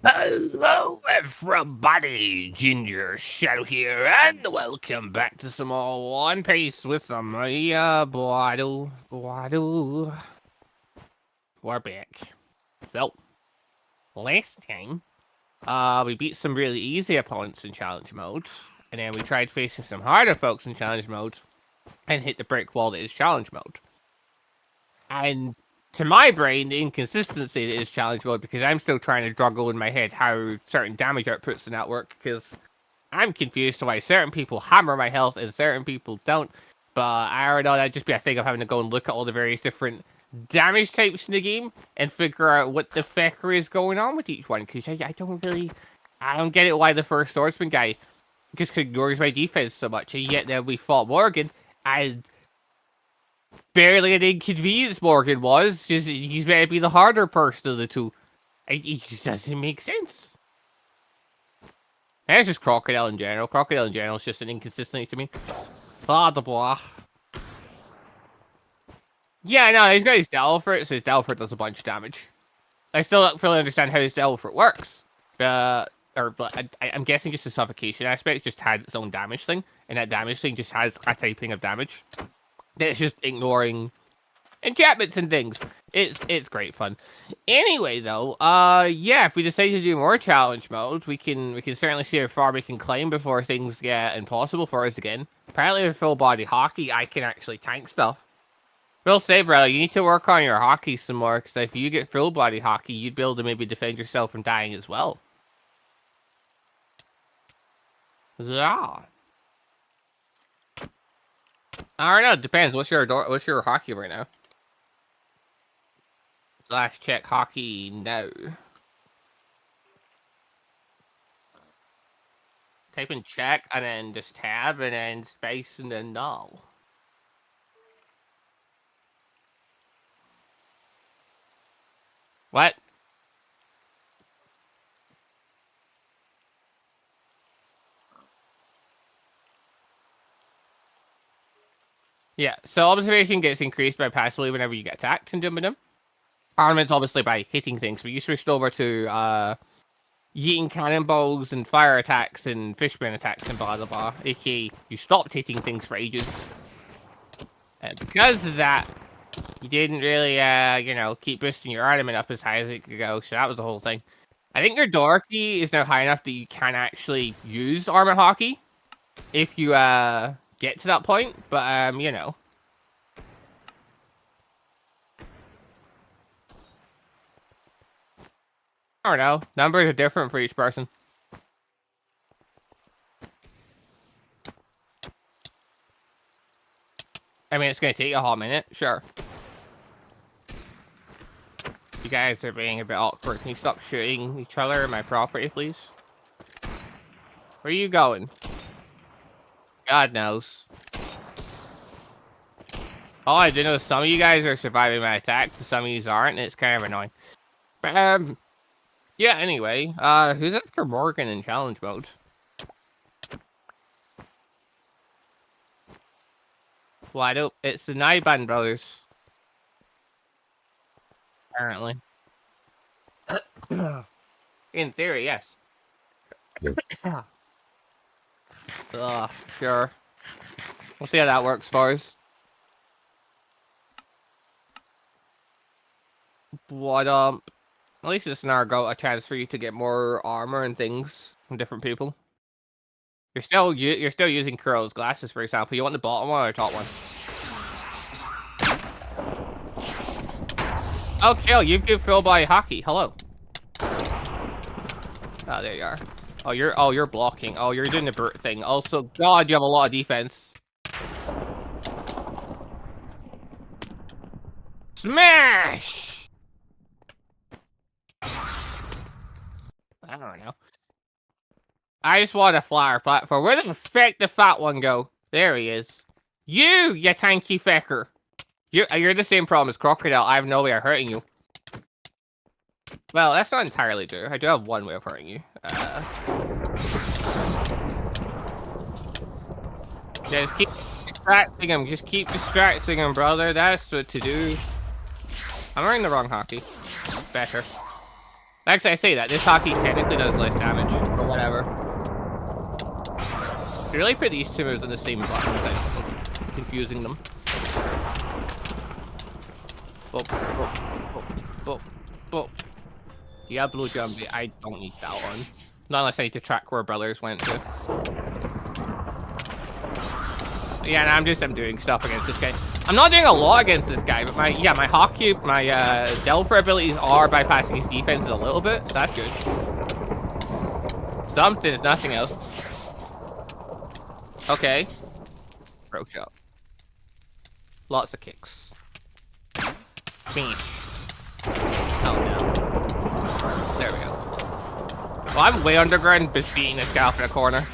Hello, everybody! Ginger Shadow here, and welcome back to some more One Piece with the Bwaddle. We're back. So, last time, we beat some really easy opponents in challenge mode, and then we tried facing some harder folks in challenge mode, and hit the brick wall that is challenge mode. And to my brain, the inconsistency that is challenge mode, because I'm still trying to juggle in my head how certain damage outputs in that work, because I'm confused to why certain people hammer my health and certain people don't. But I don't know, that'd just be a thing of having to go and look at all the various different damage types in the game and figure out what the fecker is going on with each one, because I don't get it why the first swordsman guy just ignores my defense so much, and yet then we fought Morgan, and barely an inconvenience Morgan was. Just he's meant to be the harder person of the two. It just doesn't make sense. And it's just Crocodile in general. Crocodile in general is just an inconsistency to me. Blah, blah, blah. Yeah, no, he's got his Delfort, so his Delfort does a bunch of damage. I still don't fully understand how his Delfort works. I'm guessing just the suffocation aspect just has its own damage thing, and that damage thing just has a typing of damage. It's just ignoring enchantments and things. It's great fun. Anyway, though, yeah, if we decide to do more challenge mode, we can certainly see how far we can climb before things get impossible for us again. Apparently, with full body hockey, I can actually tank stuff. Will say, brother, you need to work on your hockey some more, because if you get full body hockey, you'd be able to maybe defend yourself from dying as well. Yeah. I don't know. It depends. What's your hockey right now? Slash check hockey now. Type in check and then just tab and then space and then no. What? Yeah, so observation gets increased by passively whenever you get attacked in Doom. Armaments obviously by hitting things, but you switched over to yeeting cannonballs and fire attacks and fishbone attacks and blah blah blah. aka you stopped hitting things for ages. And because of that, you didn't really keep boosting your armament up as high as it could go, so that was the whole thing. I think your door key is now high enough that you can actually use armor hockey if you get to that point, but I don't know. Numbers are different for each person. I mean, it's going to take a whole minute, sure. You guys are being a bit awkward. Can you stop shooting each other in my property, please? Where are you going? God knows. All I do know is some of you guys are surviving my attacks, and some of you aren't, and it's kind of annoying. But, yeah, anyway, who's after Morgan in challenge mode? Why don't it's the Naiban brothers. Apparently. In theory, yes. Sure. We'll see how that works for us. But, at least it's now got a chance for you to get more armor and things from different people. You're still using Kuro's glasses, for example. You want the bottom one or the top one? Oh, Kill, you've given full body hockey. Hello. Oh, there you are. Oh, you're blocking. Oh, you're doing the brute thing. Also, God, you have a lot of defense. Smash! I don't know. I just want a flyer platform. Where the frick did the fat one go? There he is. You tanky fecker. You're the same problem as Crocodile. I have no way of hurting you. Well, that's not entirely true. I do have one way of hurting you. Just keep distracting him. Just keep distracting him, brother. That's what to do. I'm wearing the wrong hockey. Better. Actually, I say that. This hockey technically does less damage, but whatever. If you really put these two moves on the same buttons, I'm confusing them. Boop, boop, boop, boop, boop. Diablo Jumpy, I don't need that one. Not unless I need to track where brothers went to. Yeah, I'm doing stuff against this guy. I'm not doing a lot against this guy, but my hockey, my Delver abilities are bypassing his defenses a little bit, so that's good. Something, if nothing else. Okay. Broke shot. Lots of kicks. Finish. Oh no. There we go. Well, I'm way underground, just beating this guy off in a corner.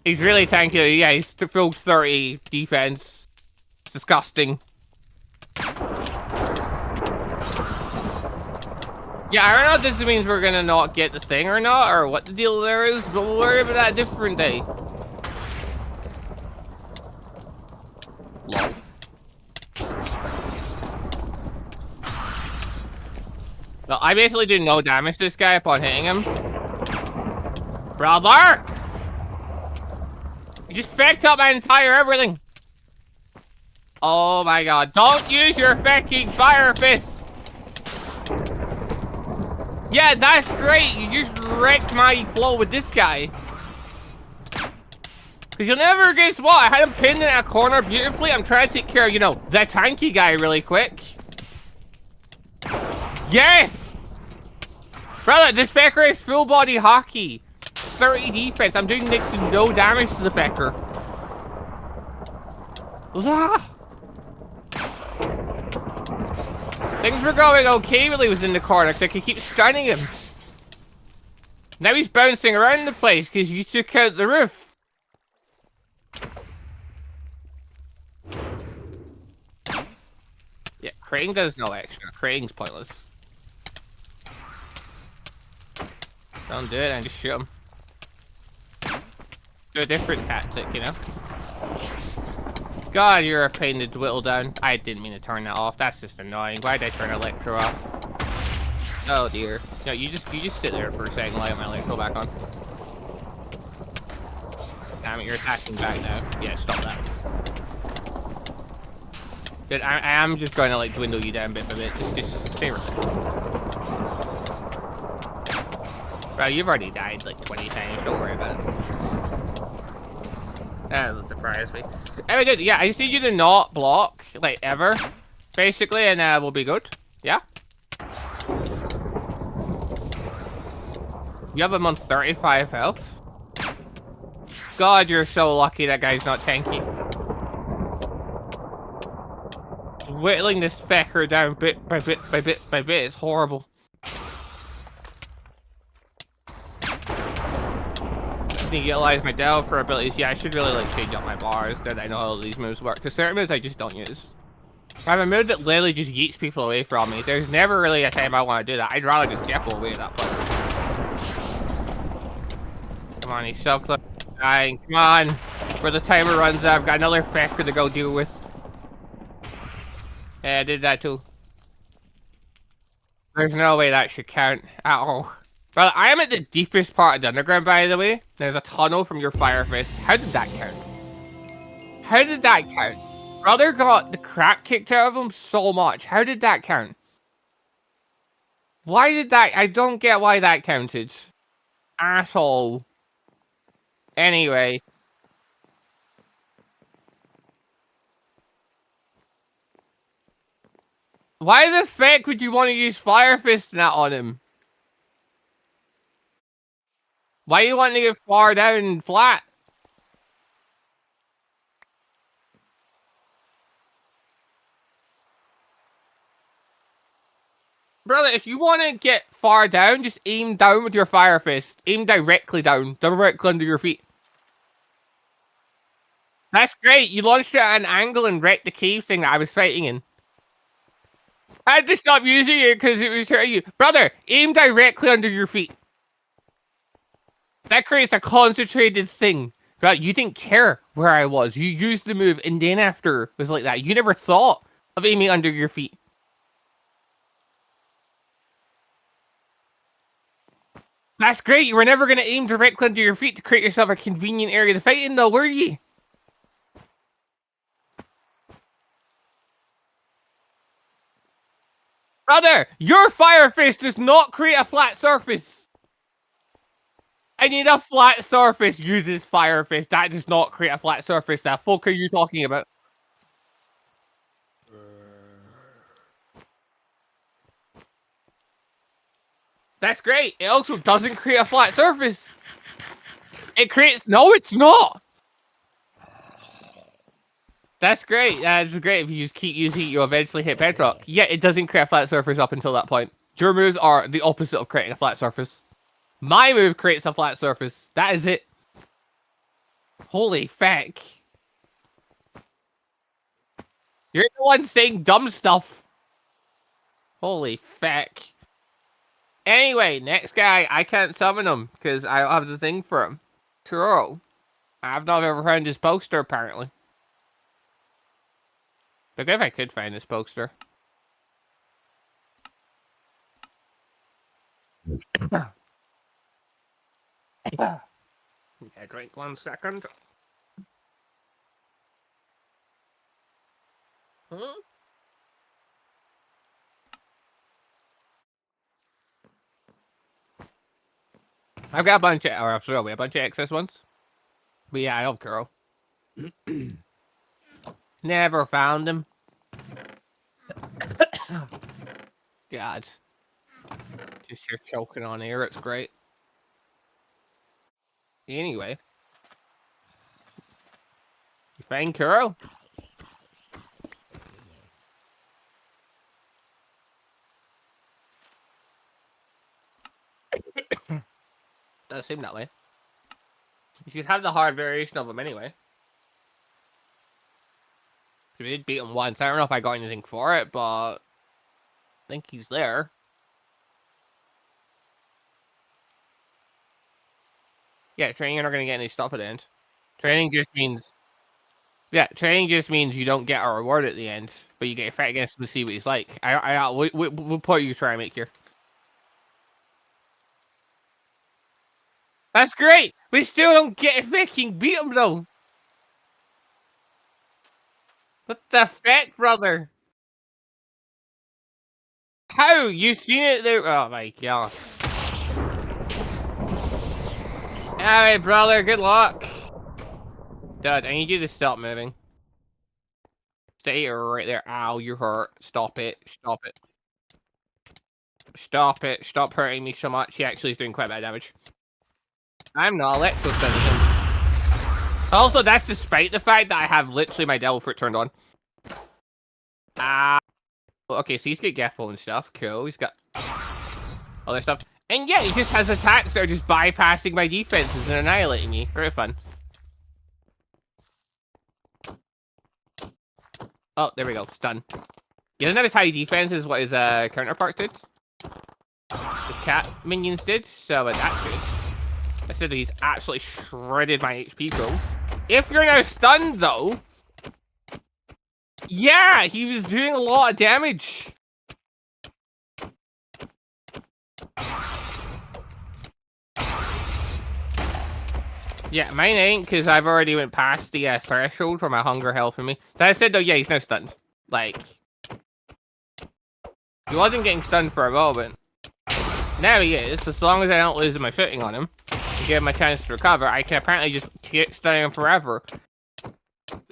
He's really tanky. Yeah, he's full 30 defense. It's disgusting. Yeah, I don't know if this means we're gonna not get the thing or not, or what the deal there is, but we'll worry about that a different day. Lol. No, I basically did no damage to this guy upon hitting him. Brother! You just fucked up my entire everything. Oh my god. Don't use your fucking fire fist. Yeah, that's great. You just wrecked my flow with this guy. Because you'll never guess what? I had him pinned in a corner beautifully. I'm trying to take care of, you know, the tanky guy really quick. Yes! Brother, this fecker is full body hockey. 30 defense. I'm doing next to no damage to the fecker. Things were going okay when he was in the corner because I could keep stunning him. Now he's bouncing around the place because you took out the roof. Yeah, Crane does no extra. Crane's pointless. Don't do it and just shoot him. Do a different tactic, you know? God, you're a pain to whittle down. I didn't mean to turn that off. That's just annoying. Why did I turn Electro off? Oh dear. No, you just sit there for a second while I get my Electro back on. Damn it, you're attacking back now. Yeah, stop that. Good, I am just going to like dwindle you down bit by bit. Just stay right there. Bro, you've already died like 20 times. Don't worry about it. That doesn't surprise me. Anyway, dude, yeah, I just need you to not block, like, ever, basically, and we'll be good. Yeah? You have him on 35 health? God, you're so lucky that guy's not tanky. Whittling this fecker down bit by bit by bit by bit is horrible. I need to utilize my Delver abilities. Yeah, I should really like change up my bars that I know how these moves work. Because certain moves I just don't use. I have a move that literally just yeets people away from me. There's never really a time I want to do that. I'd rather just get away at that point. Come on, he's so close to dying. Come on. Where the timer runs out, I've got another fecker to go deal with. Yeah, I did that too. There's no way that should count at all. Well, I am at the deepest part of the underground, by the way. There's a tunnel from your fire fist. How did that count? How did that count? Brother got the crap kicked out of him so much. How did that count? Why did that? I don't get why that counted. Asshole. Anyway. Why the fuck would you want to use Fire Fist that on him? Why you want to get far down and flat? Brother, if you want to get far down, just aim down with your Fire Fist. Aim directly down. Directly under your feet. That's great. You launched it at an angle and wrecked the cave thing that I was fighting in. I had to stop using it because it was hurting you. Brother, aim directly under your feet. That creates a concentrated thing. But you didn't care where I was. You used the move and then after it was like that. You never thought of aiming under your feet. That's great. You were never going to aim directly under your feet to create yourself a convenient area to fight in, though, were you? Brother, your fire fist does not create a flat surface. I need a flat surface uses fire fist. That does not create a flat surface. The fuck are you talking about? That's great. It also doesn't create a flat surface. It creates... No, it's not. That's great. That's great. If you just keep using it, you'll eventually hit bedrock. Yeah, it doesn't create a flat surface up until that point. Your moves are the opposite of creating a flat surface. My move creates a flat surface. That is it. Holy feck. You're the one saying dumb stuff. Holy feck. Anyway, next guy. I can't summon him because I don't have the thing for him. Cool. I've not ever found his poster, apparently. But if I could find this poster. Yeah, drink 1 second. Huh? I've got a bunch of, or absolutely a bunch of excess ones. But yeah, I love Kuro. Never found him. God. Just here choking on air, it's great. Anyway. You find Kuro? Does seem that way. You should have the hard variation of him anyway. We did beat him once. I don't know if I got anything for it, but I think he's there. Yeah, training, you're not going to get any stuff at the end. Training just means... Yeah, training just means you don't get a reward at the end, but you get a fight against him to see what he's like. What point you try and make here? That's great! We still don't get a fucking beat him, though! What the fuck, brother? How? You seen it there? Oh my gosh. Alright, brother, good luck. Dad, I need you to stop moving. Stay right there. Ow, you're hurt. Stop it. Stop it. Stop it. Stop hurting me so much. He actually is doing quite bad damage. I'm not electro-sensitive. Also, that's despite the fact that I have literally my Devil Fruit turned on. Okay, so he's got Gaffle and stuff. Cool. He's got other stuff. And yeah, he just has attacks that are just bypassing my defenses and annihilating me. Very fun. Oh, there we go. Stun. He doesn't have as high defense as what his counterparts did. His cat minions did, so that's good. I said that he's absolutely shredded my HP pool. If you're now stunned, though... Yeah, he was doing a lot of damage. Yeah, mine ain't, because I've already went past the threshold for my hunger helping me. That said, though, yeah, he's now stunned. Like... He wasn't getting stunned for a moment. Now he is. As long as I don't lose my footing on him and give him a chance to recover, I can apparently just keep stunning him forever.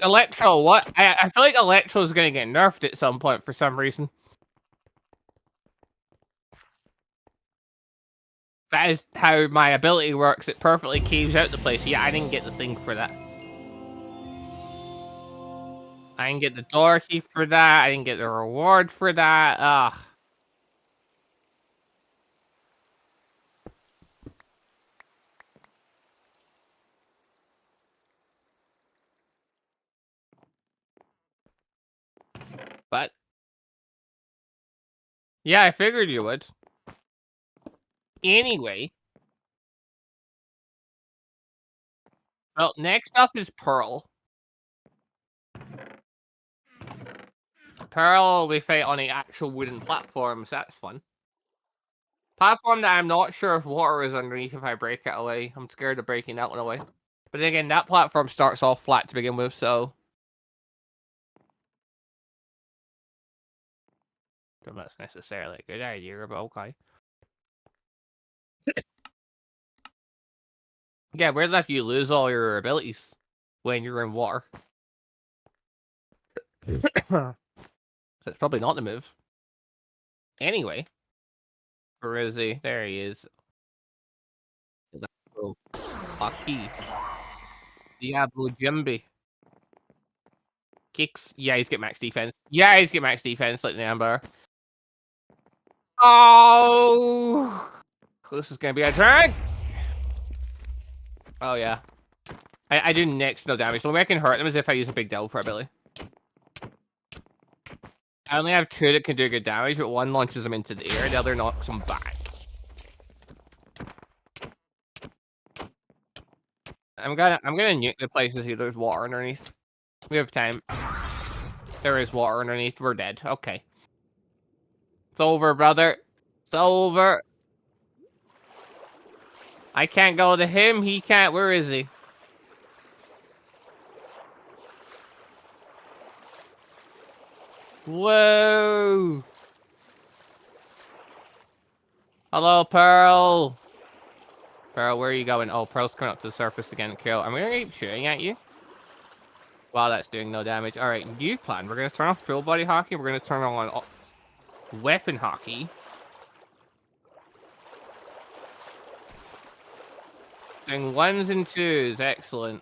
Electro, what? I feel like Electro is going to get nerfed at some point for some reason. That is how my ability works. It perfectly caves out the place. Yeah, I didn't get the thing for that. I didn't get the door key for that. I didn't get the reward for that. Ugh. But yeah, I figured you would. Anyway. Well, next up is Pearl. Pearl, we fight on an actual wooden platform, so that's fun. Platform that I'm not sure if water is underneath if I break it away. I'm scared of breaking that one away. But then again, that platform starts off flat to begin with, so don't know if that's necessarily a good idea, but okay. Yeah, weird enough you lose all your abilities when you're in water. So it's probably not the move. Anyway, where is he? There he is. Lucky. Diablo Jimby. Kicks. Yeah, he's got max defense. Yeah, he's got max defense like the Amber. Oh! This is gonna be a drag! Oh, yeah. I do next no damage. The only way I can hurt them is if I use a big devil for ability. I only have 2 that can do good damage, but one launches them into the air, the other knocks them back. I'm gonna nuke the places here there's water underneath. We have time. There is water underneath. We're dead. Okay. It's over, brother. It's over. I can't go to him. He can't. Where is he? Whoa. Hello, Pearl. Pearl, where are you going? Oh, Pearl's coming up to the surface again. Kill. I'm gonna keep shooting at you. Wow, that's doing no damage. All right, new plan. We're gonna turn off full body hockey. We're gonna turn on weapon hockey. Doing 1s and 2s. Excellent.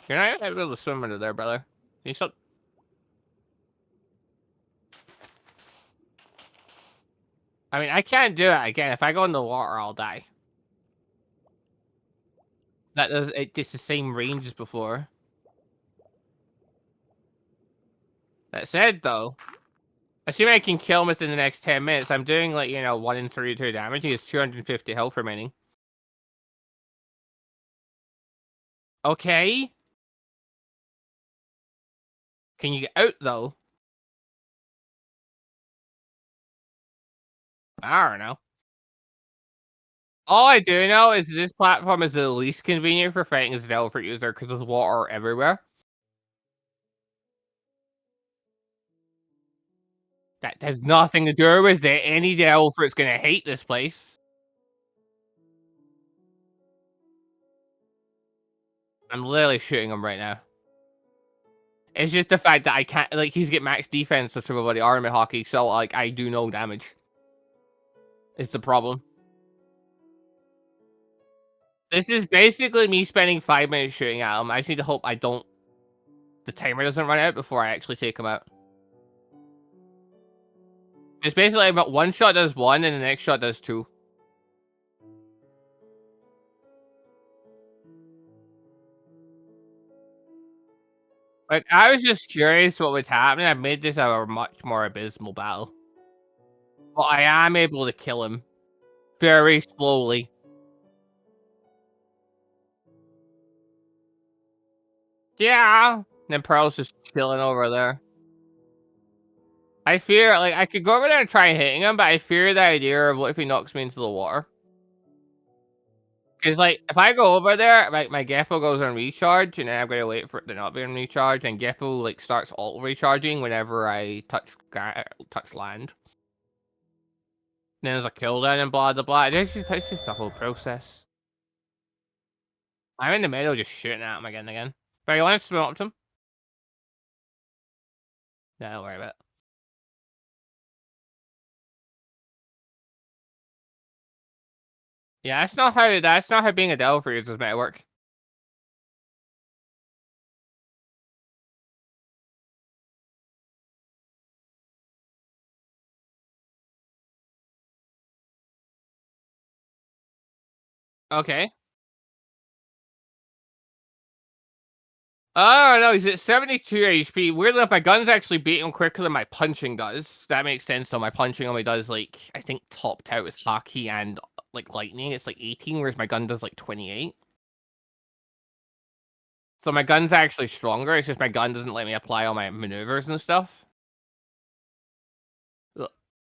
You're not able to swim under there, brother. Can you stop? I mean, I can't do it again. If I go in the water, I'll die. That does it's the same range as before. That said, though, assuming I can kill him within the next 10 minutes, I'm doing like 1 in 32 damage. He has 250 health remaining. Okay. Can you get out though? I don't know. All I do know is this platform is the least convenient for fighting as a developer user because there's water everywhere. That has nothing to do with it. Any developer is gonna hate this place. I'm literally shooting him right now. It's just the fact that I can't, like, he's get max defense with everybody army hockey, so, like, I do no damage. It's the problem. This is basically me spending 5 minutes shooting at him. I just need to hope the timer doesn't run out before I actually take him out. It's basically about one shot does 1 and the next shot does 2. Like, I was just curious what was happening. I made this a much more abysmal battle. But I am able to kill him very slowly. Yeah. And then Pearl's just chilling over there. I fear, like, I could go over there and try hitting him, but I fear the idea of what if he knocks me into the water. Because, like, if I go over there, like, my Geppo goes on recharge, and then I'm gonna wait for it to not be on recharge, and Geppo, like, starts auto-recharging whenever I touch land. Then there's a cooldown and blah, blah, blah. It's just the whole process. I'm in the middle just shooting at him again and again. But you want to swim up to him? No, don't worry about it. Yeah, that's not how being a Delver is meant to work. Okay. Oh, no, he's at 72 HP. Weirdly enough, my guns actually beat him quicker than my punching does. That makes sense, though. My punching only does, like, I think topped out with hockey and, like, lightning. It's, like, 18, whereas my gun does, like, 28. So my gun's actually stronger. It's just my gun doesn't let me apply all my maneuvers and stuff. Ugh.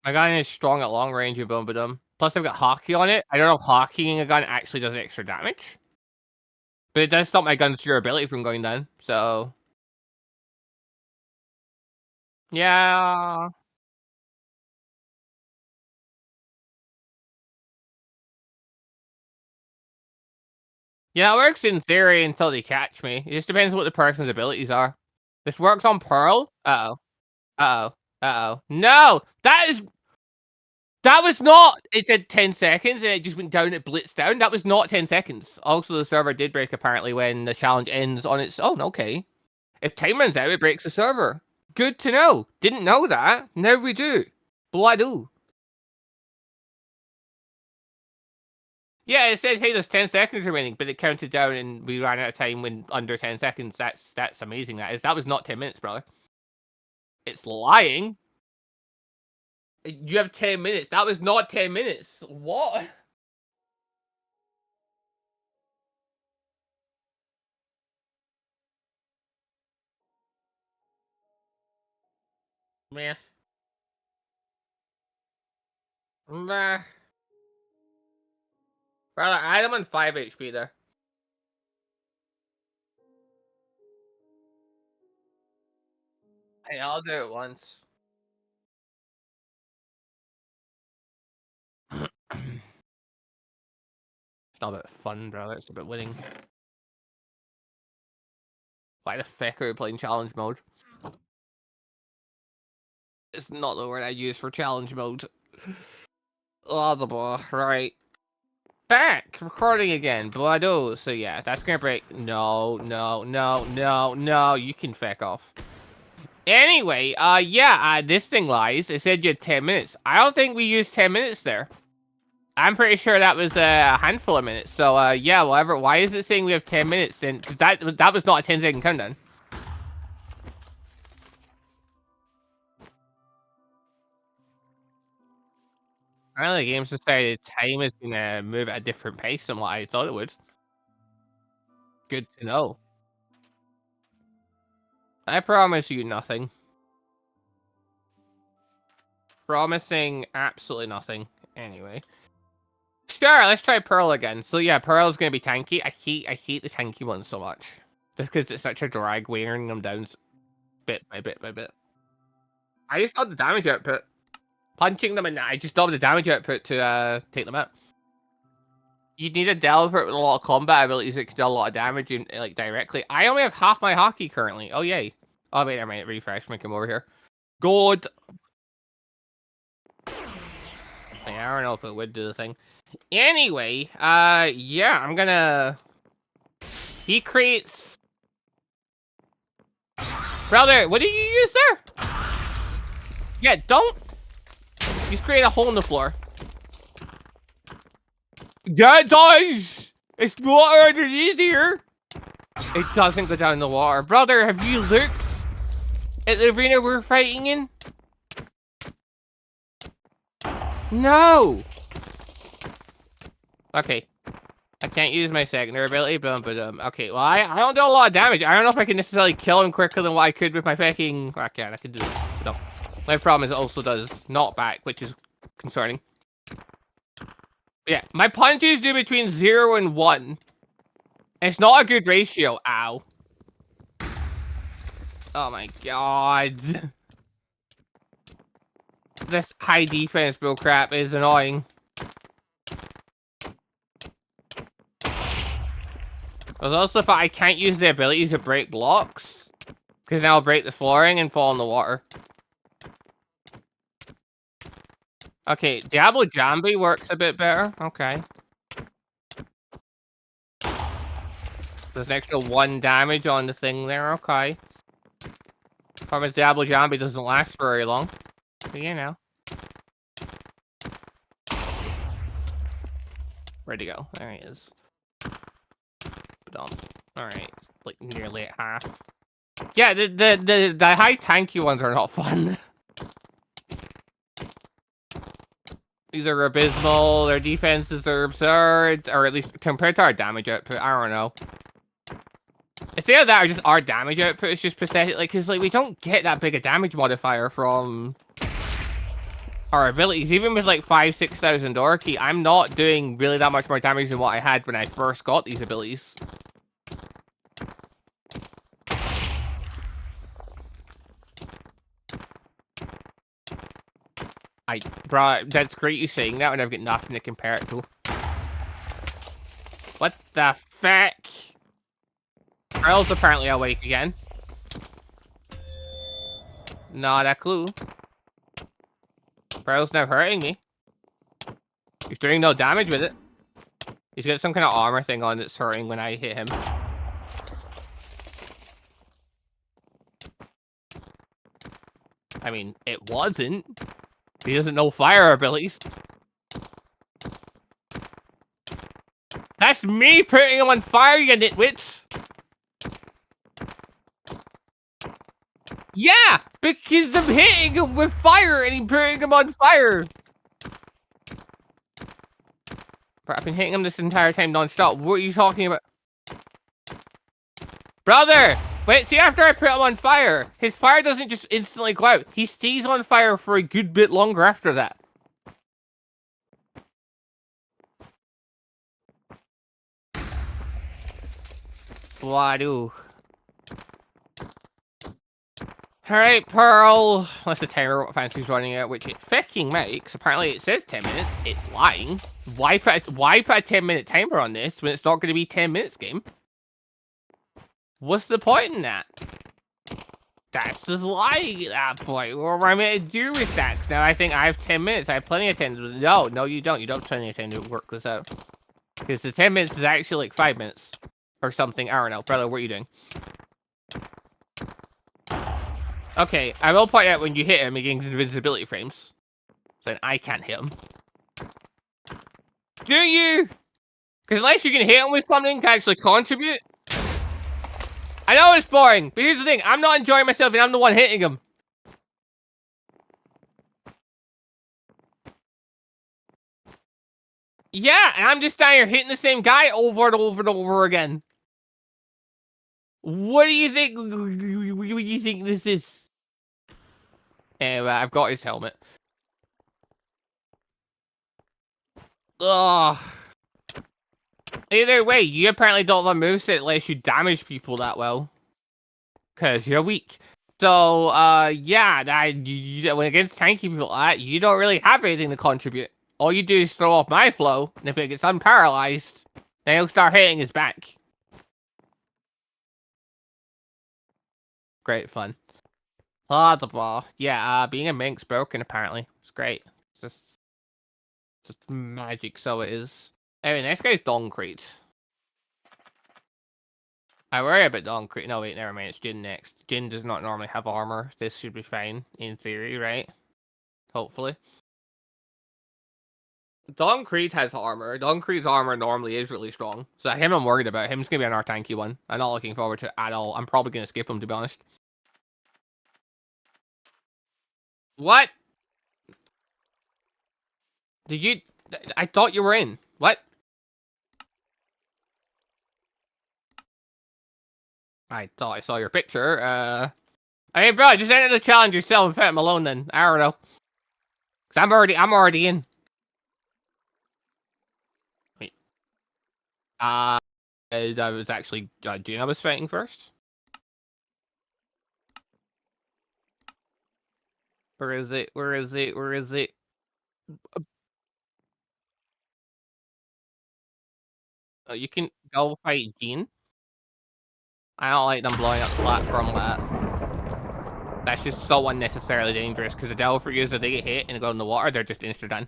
My gun is strong at long range with Boom. Plus, I've got hockey on it. I don't know if hockeying a gun actually does extra damage, but it does stop my gun's durability from going down. So, yeah. Yeah, it works in theory until they catch me. It just depends what the person's abilities are. This works on Pearl. Uh-oh. Uh-oh. Uh-oh. No! That was not it said 10 seconds, and it just went down, it blitzed down. That was not 10 seconds. Also, the server did break, apparently, when the challenge ends on its own. Okay. If time runs out, it breaks the server. Good to know. Didn't know that. Now we do. Bloody. Yeah, it said, "Hey, there's 10 seconds remaining," but it counted down, and we ran out of time when under 10 seconds. That's amazing. That was not 10 minutes, brother. It's lying. You have 10 minutes. That was not 10 minutes. What? Man. Nah. Brother, I am on 5 HP there. Hey, I'll do it once. It's not about fun, brother. It's about winning. Why the feck are we playing challenge mode? It's not the word I use for challenge mode. Oh, the blah. Right. Back! Recording again. Bloody. So yeah, that's gonna break. No, no, no, no, no. You can feck off. Anyway, yeah, this thing lies. It said you had 10 minutes. I don't think we used 10 minutes there. I'm pretty sure that was a handful of minutes. So, yeah, whatever. Why is it saying we have 10 minutes then? Because that was not a 10-second countdown. Apparently, the game's decided time is gonna move at a different pace than what I thought it would. Good to know. I promise you nothing. Promising absolutely nothing. Anyway. Sure, let's try Pearl again. So yeah, Pearl's gonna be tanky. I hate the tanky ones so much. Just because it's such a drag wearing them down bit by bit by bit. I just got the damage output. Punching them and I just doubled the damage output to take them out. You need a Delver with a lot of combat abilities that can do a lot of damage in, like directly. I only have half my hockey currently. Oh yay. Oh wait, I might refresh, make him over here. Good. Yeah, I don't know if it would do the thing. Anyway, yeah, I'm gonna. He creates. Brother, what did you use there? Yeah, don't. He's created a hole in the floor. Yeah, it does. It's water underneath here. It doesn't go down in the water, brother. Have you looked at the arena we're fighting in? No. Okay. I can't use my secondary ability, but okay, well, I don't do a lot of damage. I don't know if I can necessarily kill him quicker than what I could with my fucking... I can do this, but no. My problem is it also does knockback, which is concerning. Yeah, my punches do between 0 and 1. It's not a good ratio. Ow. Oh my god. This high defense bullcrap is annoying. There's also the fact I can't use the abilities to break blocks. Because now I'll break the flooring and fall in the water. Okay, Diablo Jambi works a bit better. Okay. There's an extra 1 damage on the thing there. Okay. Problem is Diablo Jambi doesn't last very long. But you know. Where'd he go? There he is. Alright. Like nearly at half. Yeah, the high tanky ones are not fun. These are abysmal, their defenses are absurd, or at least compared to our damage output, I don't know. It's either that or just our damage output is just pathetic, like, cause like we don't get that big a damage modifier from our abilities, even with like 5,000-6,000 door key, I'm not doing really that much more damage than what I had when I first got these abilities. Bro, that's great you saying that when I've got nothing to compare it to. What the fuck? Earl's apparently awake again. Not a clue. Pearl's now hurting me. He's doing no damage with it. He's got some kind of armor thing on that's hurting when I hit him. I mean, it wasn't. He doesn't know fire abilities. That's me putting him on fire, you nitwits! Yeah! Because I'm hitting him with fire and he's putting him on fire! Bro, I've been hitting him this entire time non-stop. What are you talking about? Brother! Wait, see, after I put him on fire, his fire doesn't just instantly go out. He stays on fire for a good bit longer after that. Wado. Alright, Pearl. Unless the timer what fancy's running out, which it fucking makes. Apparently it says 10 minutes. It's lying. Why put a 10-minute timer on this when it's not going to be 10 minutes game? What's the point in that? That's just lying at that point. What am I meant to do with that? 'Cause now I think I have 10 minutes. I have plenty of 10. No, you don't. You don't have plenty of time to work this out. Because the 10 minutes is actually like 5 minutes. Or something. I don't know. Brother, what are you doing? Okay, I will point out when you hit him, he gains invincibility frames. So then I can't hit him. Do you? Because unless you can hit him with something to actually contribute. I know it's boring, but here's the thing. I'm not enjoying myself and I'm the one hitting him. Yeah, and I'm just down here hitting the same guy over and over and over again. What do you think? What do you think this is? Anyway, I've got his helmet. Ugh. Either way, you apparently don't love moveset unless you damage people that well. Because you're weak. So, yeah, when against tanky people like that, you don't really have anything to contribute. All you do is throw off my flow, and if it gets unparalyzed, then he'll start hitting his back. Great fun. Blah, blah, blah. Yeah, being a mink's broken, apparently. It's great. It's just magic, so it is. Anyway, next guy's Doncrete. I worry about Doncrete. No, wait, never mind. It's Jin next. Jin does not normally have armor. This should be fine, in theory, right? Hopefully. Doncrete has armor. Doncrete's armor normally is really strong. So him I'm worried about. Him's going to be an tanky one. I'm not looking forward to it at all. I'm probably going to skip him, to be honest. What? Did you... I thought you were in. What? I thought I saw your picture. I mean, bro, just enter the challenge yourself and put him alone then. I don't know. Cause I'm already in. Wait. That was actually Gina was fighting first. Where is it? Where is it? Where is it? You can go fight Jean. I don't like them blowing up the platform like that. That's just so unnecessarily dangerous, because the Delphrius, if they get hit and go in the water, they're just insta-done.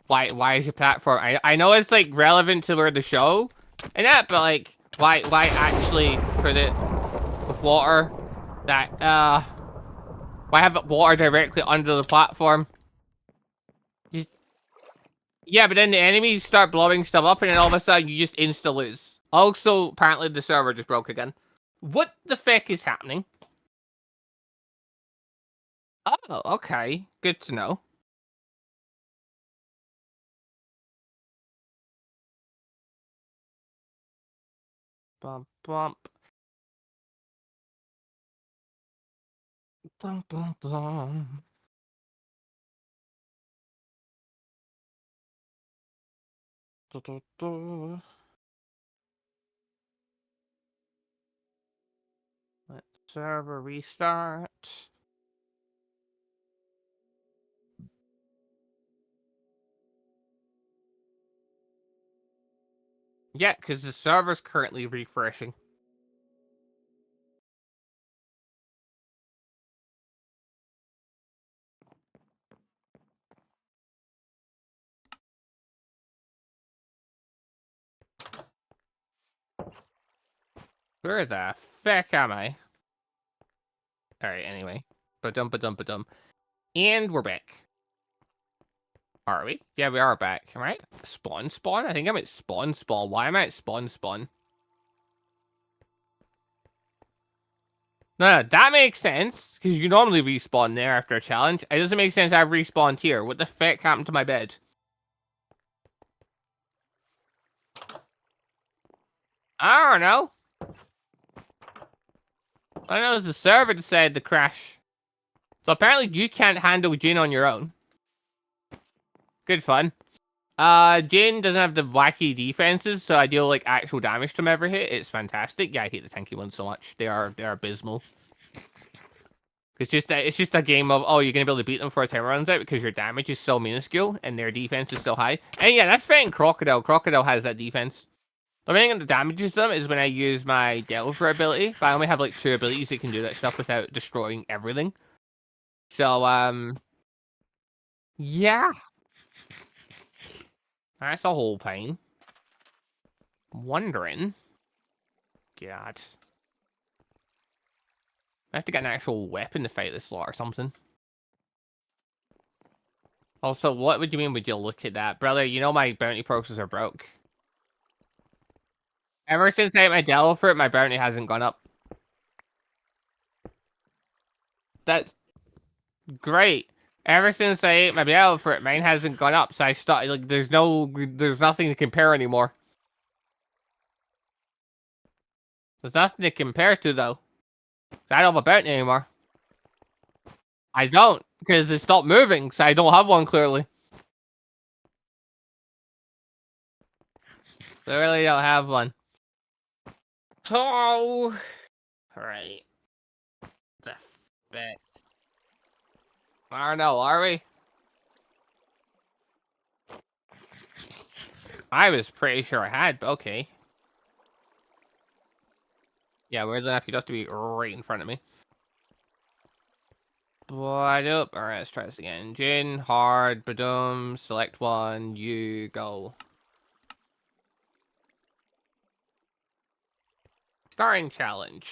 Why is your platform... I know it's, like, relevant to where the show and that, but, like, why actually put it with water that, why have water directly under the platform? Just... Yeah, but then the enemies start blowing stuff up, and then all of a sudden you just insta-lose. Also, apparently the server just broke again. What the feck is happening? Oh, okay. Good to know. Bump, bump. Bum, bum, bum. Let server restart. Yeah, because the server's currently refreshing. Where the feck am I? Alright, anyway. Ba-dum, ba-dum, ba-dum. And we're back. Are we? Yeah, we are back, right? Spawn spawn? I think I'm at spawn spawn. Why am I at spawn spawn? No, that makes sense, because you normally respawn there after a challenge. It doesn't make sense I've respawned here. What the feck happened to my bed? I don't know. I know it's the server decided to crash. So apparently you can't handle Jin on your own. Good fun. Jin doesn't have the wacky defenses, so I deal like actual damage to him every hit. It's fantastic. Yeah, I hate the tanky ones so much. They're abysmal. It's just a game of, oh, you're gonna be able to beat them before time runs out because your damage is so minuscule and their defense is so high. And yeah, that's fighting Crocodile. Crocodile has that defense. The only thing that damages them is when I use my Delver ability, but I only have like 2 abilities that can do that stuff without destroying everything. So yeah, that's a whole pain. I'm wondering, God, I have to get an actual weapon to fight this lot or something. Also, what would you mean would you look at that? Brother, you know my bounty process are broke. Ever since I hit my Delver for it, my bounty hasn't gone up. That's great. Ever since I ate my Delver for it, mine hasn't gone up, so I started, like, there's nothing to compare anymore. There's nothing to compare to, though. I don't have a bounty anymore. I don't, because it stopped moving, so I don't have one, clearly. I really don't have one. Oh, right. The fuck? I don't know, are we? I was pretty sure I had, but okay. Yeah, weirdly enough, you'd have to be right in front of me. But up. Alright, let's try this again. Jin, hard, badum, select one, you go. Starting challenge.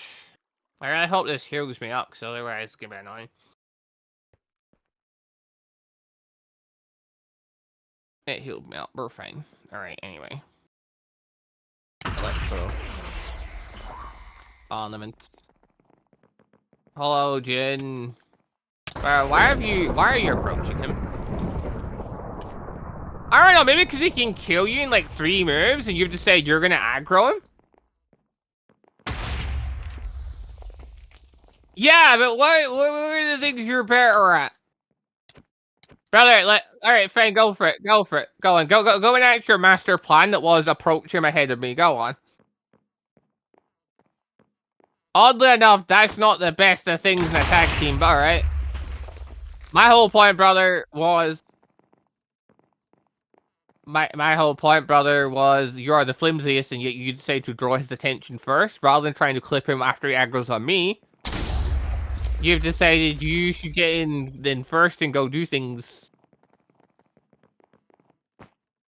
I really hope this heals me up, because otherwise it's gonna be annoying. It healed me up, we're fine. Alright, anyway. Electro. Ornament. Hello, Jin. Why are you approaching him? I don't know, maybe because he can kill you in like 3 moves and you've decided you're gonna aggro him? Yeah, but what are the things you're better at? Brother, alright, fine, go for it. Go for it. Go on. Go and act your master plan that was approach him ahead of me. Go on. Oddly enough, that's not the best of things in a tag team, but alright. My whole point, brother, was my whole point, brother, was you are the flimsiest, and yet you decide to draw his attention first, rather than trying to clip him after he aggroes on me. You've decided you should get in first and go do things.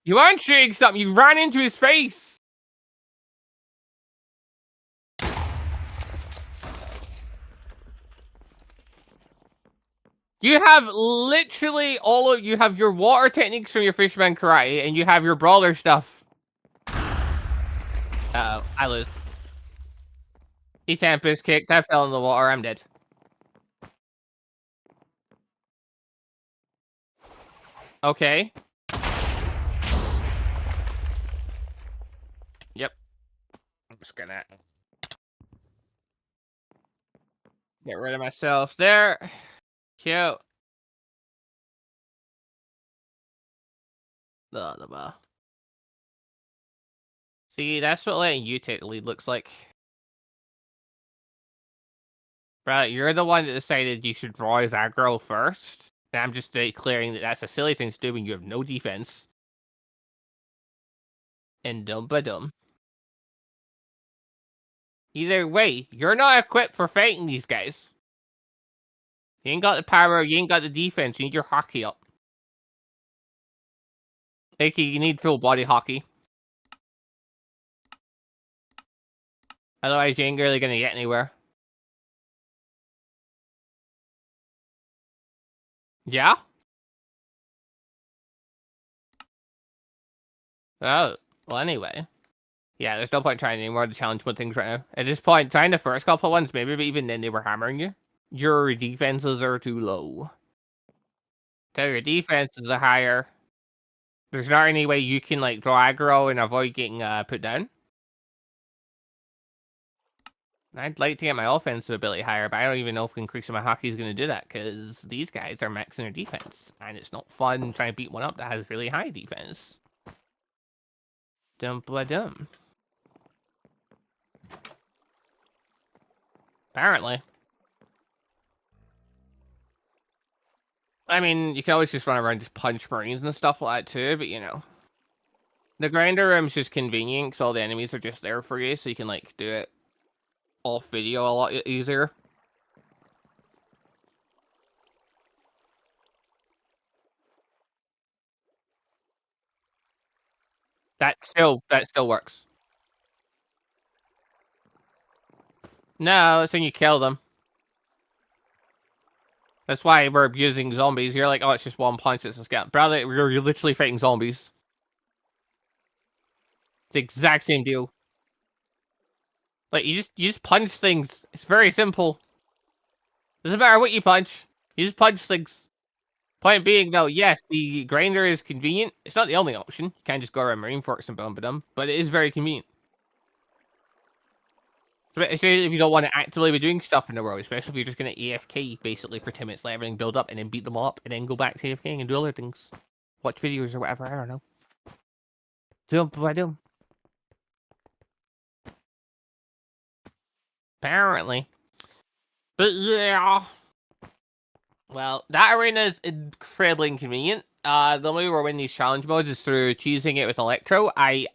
You aren't shooting something. You ran into his face. You have literally you have your water techniques from your Fisherman Karate, and you have your brawler stuff. Uh-oh, I lose. He Tempest kicked, I fell in the water, I'm dead. Okay. Yep. I'm just gonna get rid of myself there. Cute. The See, that's what letting you take the lead looks like. Bro, you're the one that decided you should draw his aggro first. And I'm just declaring that that's a silly thing to do when you have no defense. And dum-ba-dum. Either way, you're not equipped for fighting these guys. You ain't got the power, you ain't got the defense, you need your hockey up. Like, you need full body hockey. Otherwise, you ain't really gonna get anywhere. Yeah? Oh, well, anyway. Yeah, there's no point trying anymore to challenge mode things right now. At this point, trying the first couple ones, maybe, but even then they were hammering you. Your defenses are too low. So your defenses are higher. There's not any way you can, like, draw aggro and avoid getting put down. I'd like to get my offensive ability higher, but I don't even know if increasing my hockey is going to do that, because these guys are maxing their defense, and it's not fun trying to beat one up that has really high defense. Dum-ba-dum. Apparently. I mean, you can always just run around and just punch marines and stuff like that too, but you know. The grinder room's just convenient, because all the enemies are just there for you, so you can, like, do it off video a lot easier. That still works. No, it's when you kill them. That's why we're using zombies. You're like, oh, it's just one punch, it's a scout. Brother, you're literally fighting zombies. It's the exact same deal. Like, you just punch things. It's very simple. Doesn't matter what you punch. You just punch things. Point being, though, yes, the grinder is convenient. It's not the only option. You can't just go around Marine Forks and boom, but it is very convenient. Especially if you don't want to actively be doing stuff in the world, especially if you're just going to AFK basically for 10 minutes, let everything build up, and then beat them all up, and then go back to AFKing and do other things. Watch videos or whatever, I don't know. Dum-ba-dum. Apparently. But yeah. Well, that arena is incredibly inconvenient. The way we win these challenge modes is through choosing it with Electro. I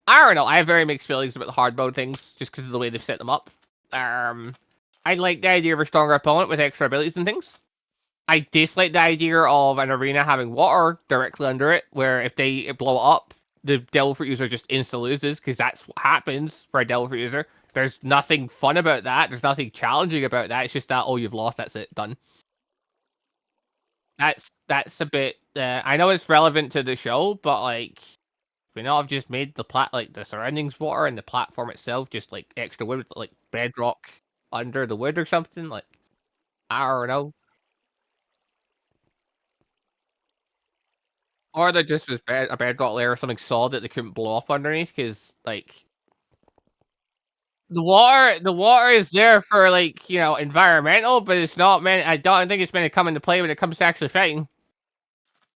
don't know. I have very mixed feelings about the hard mode things, just because of the way they've set them up. I like the idea of a stronger opponent with extra abilities and things. I dislike the idea of an arena having water directly under it, where if they blow up, the Devil Fruit user just insta loses, because that's what happens for a Devil Fruit user. There's nothing fun about that. There's nothing challenging about that. It's just that, oh, you've lost. That's it. Done. That's a bit. I know it's relevant to the show, but like, we not have just made the surroundings water and the platform itself just like extra wood, like bedrock under the wood or something. Like, I don't know. Or there just was a bedrock layer or something solid that they couldn't blow up underneath, because like the water is there for, like, you know, environmental, but it's not meant. I don't think it's meant to come into play when it comes to actually fighting.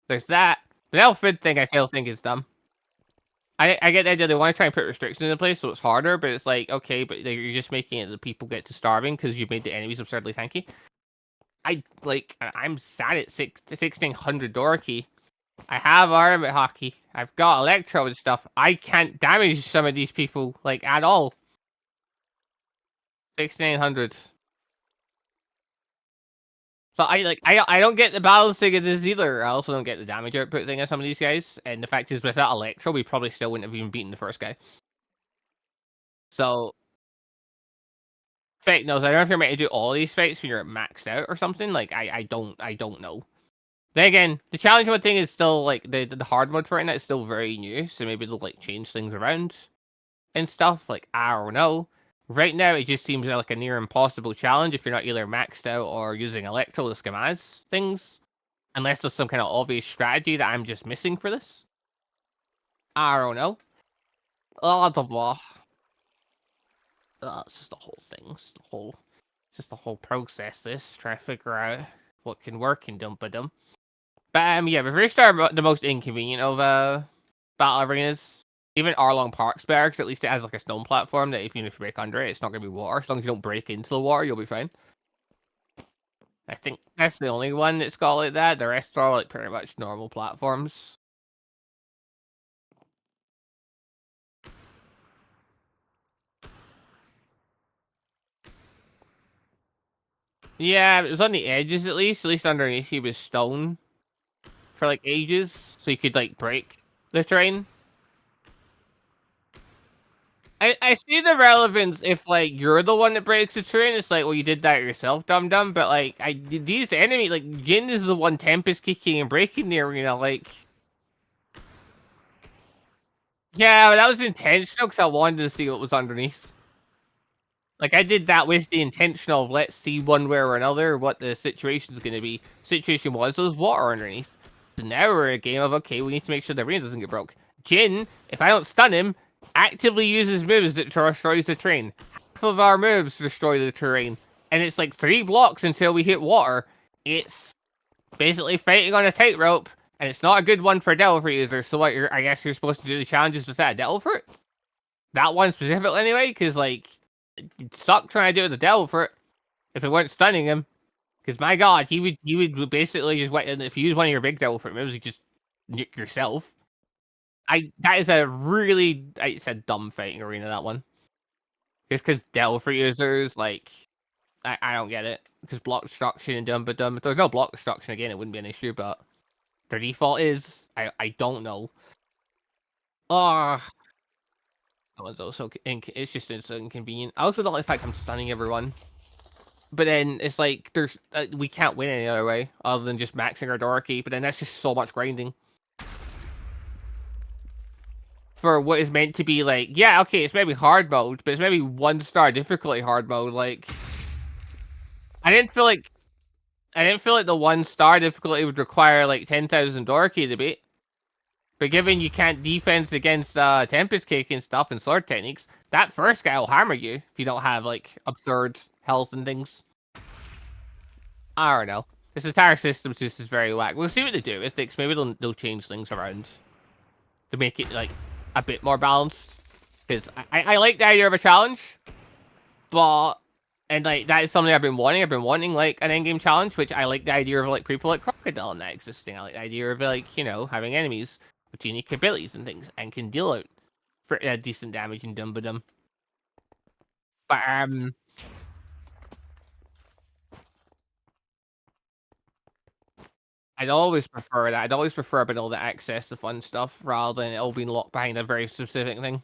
There's that. The no food thing I still think is dumb. I get the idea they want to try and put restrictions in place so it's harder, but it's like, okay, but like, you're just making it that people get to starving because you've made the enemies absurdly tanky. I'm sad at 1600 Dorky. I have Armament Hockey. I've got Electro and stuff. I can't damage some of these people, like, at all. 1600. So I don't get the balancing of this either. I also don't get the damage output thing of some of these guys. And the fact is, without Electro, we probably still wouldn't have even beaten the first guy. So, fake knows. I don't know if you're meant to do all these fights when you're maxed out or something. Like, I don't know. Then again, the challenge mode thing is still, like, the hard mode for it now is still very new. So maybe they'll, like, change things around and stuff. Like, I don't know. Right now, it just seems like a near impossible challenge if you're not either maxed out or using Electro to scammaz things. Unless there's some kind of obvious strategy that I'm just missing for this. I don't know. Oh, the blah. It's just the whole thing. It's just the whole process. This trying to figure out what can work and dum-ba-dum. But yeah, we've reached the most inconvenient of battle arenas. Even Arlong Park's better, 'cause at least it has like a stone platform that even if you break under it, it's not gonna be water. As long as you don't break into the water, you'll be fine. I think that's the only one that's got like that. The rest are like pretty much normal platforms. Yeah, it was on the edges at least. At least underneath he was stone for like ages, so you could like break the terrain. I see the relevance if like you're the one that breaks the terrain. It's like, well, you did that yourself, dum dum. But like, these enemy like Jin is the one Tempest kicking and breaking the arena. Like, yeah, but that was intentional because I wanted to see what was underneath. Like I did that with the intention of let's see one way or another what the situation's gonna be. Situation was there was water underneath. So now we're in a game of okay, we need to make sure the arena doesn't get broke. Jin, if I don't stun him, actively uses moves that destroys the terrain. Half of our moves destroy the terrain. And it's like 3 blocks until we hit water. It's basically fighting on a tightrope, and it's not a good one for Delver users. So what I guess you're supposed to do the challenges with that Delver? That one specifically anyway, because like it'd suck trying to do it with the Delver if it weren't stunning him. Because my god, he would basically just wait, and if you use one of your big Delver moves, you just nuke yourself. That is a really it's a dumb fighting arena, that one. Just because Delver users like I don't get it. Because block destruction and dumb but dumb. If there's no block destruction again, it wouldn't be an issue, but their default is I don't know. Oh, that one's also it's just so inconvenient. I also don't like the fact I'm stunning everyone. But then it's like there's we can't win any other way other than just maxing our Dorky. But then that's just so much grinding for what is meant to be like. Yeah, okay, it's maybe hard mode, but it's maybe 1-star difficulty hard mode. Like I didn't feel like the 1-star difficulty would require like 10,000 Dorky to beat. But given you can't defense against Tempest Kick and stuff and sword techniques, that first guy will hammer you if you don't have like absurd health and things. I don't know. This entire system just is very whack. We'll see what they do with it. Maybe they'll change things around to make it like a bit more balanced. Because I like the idea of a challenge, but and like that is something I've been wanting. I've been wanting like an endgame challenge, which I like the idea of like people like Crocodile and that existing. I like the idea of like having enemies with unique abilities and things and can deal out for decent damage and dum. But I'd always prefer that. I'd always prefer being able to access the fun stuff rather than it all being locked behind a very specific thing.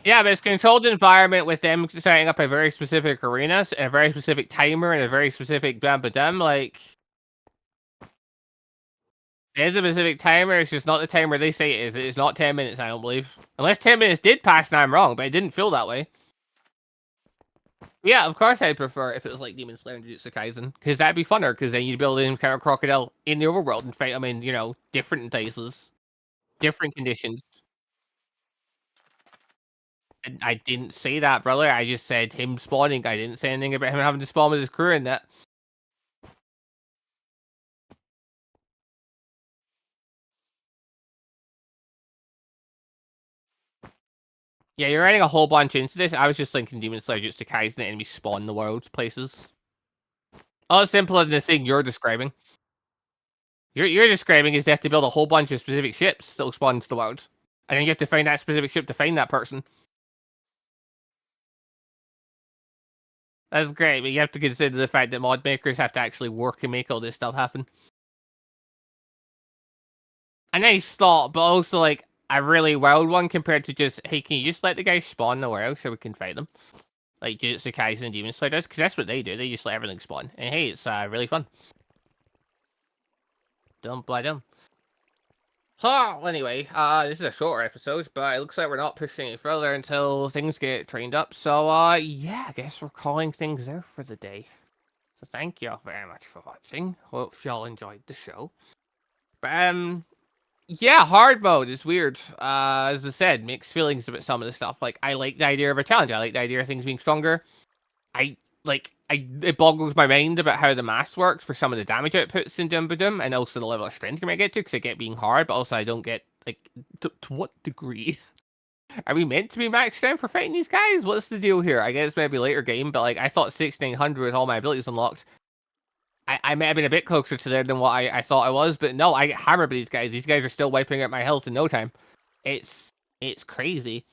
Yeah, but it's controlled environment with them setting up a very specific arena, a very specific timer, and a very specific dum. Like, there's a specific timer. It's just not the timer they say it is. It is not 10 minutes, I don't believe. Unless 10 minutes did pass and I'm wrong, but it didn't feel that way. Yeah, of course I'd prefer if it was like Demon Slayer and Jujutsu Kaisen, because that'd be funner, because then you'd be able to encounter Crocodile in the overworld and fight them in, different places, different conditions. And I didn't say that, brother. I just said him spawning. I didn't say anything about him having to spawn with his crew in that. Yeah, you're writing a whole bunch into this. I was just thinking Demon Slayer Jujutsu Kaisen and enemies spawn in the world's places. A lot simpler than the thing you're describing. You're describing is they have to build a whole bunch of specific ships that will spawn into the world. And then you have to find that specific ship to find that person. That's great, but you have to consider the fact that mod makers have to actually work and make all this stuff happen. A nice thought, but also like a really wild one compared to just, hey, can you just let the guy spawn in the world so we can fight them? Like Jujutsu Kaisen and Demon Slayer does, because that's what they do. They just let everything spawn. And hey, it's really fun. Dumb, blah, dumb. So, anyway, this is a shorter episode, but it looks like we're not pushing it further until things get trained up. So, yeah, I guess we're calling things there for the day. So thank you all very much for watching. Hope y'all enjoyed the show. Yeah, hard mode is weird. As I said, mixed feelings about some of the stuff. Like, I like the idea of a challenge. I like the idea of things being stronger. I like it boggles my mind about how the maths works for some of the damage outputs in Doom Doom, and also the level of strength you might get to, because I get being hard, but also I don't get, like, to what degree? Are we meant to be max strength for fighting these guys? What's the deal here? I guess maybe later game, but like I thought 1600 with all my abilities unlocked. I may have been a bit closer to there than what I thought I was, but no, I get hammered by these guys. These guys are still wiping out my health in no time. It's crazy.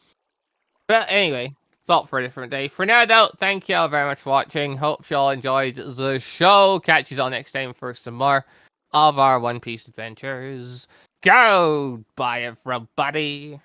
But anyway, thought for a different day. For now, though, thank you all very much for watching. Hope you all enjoyed the show. Catch you all next time for some more of our One Piece adventures. Goodbye, everybody.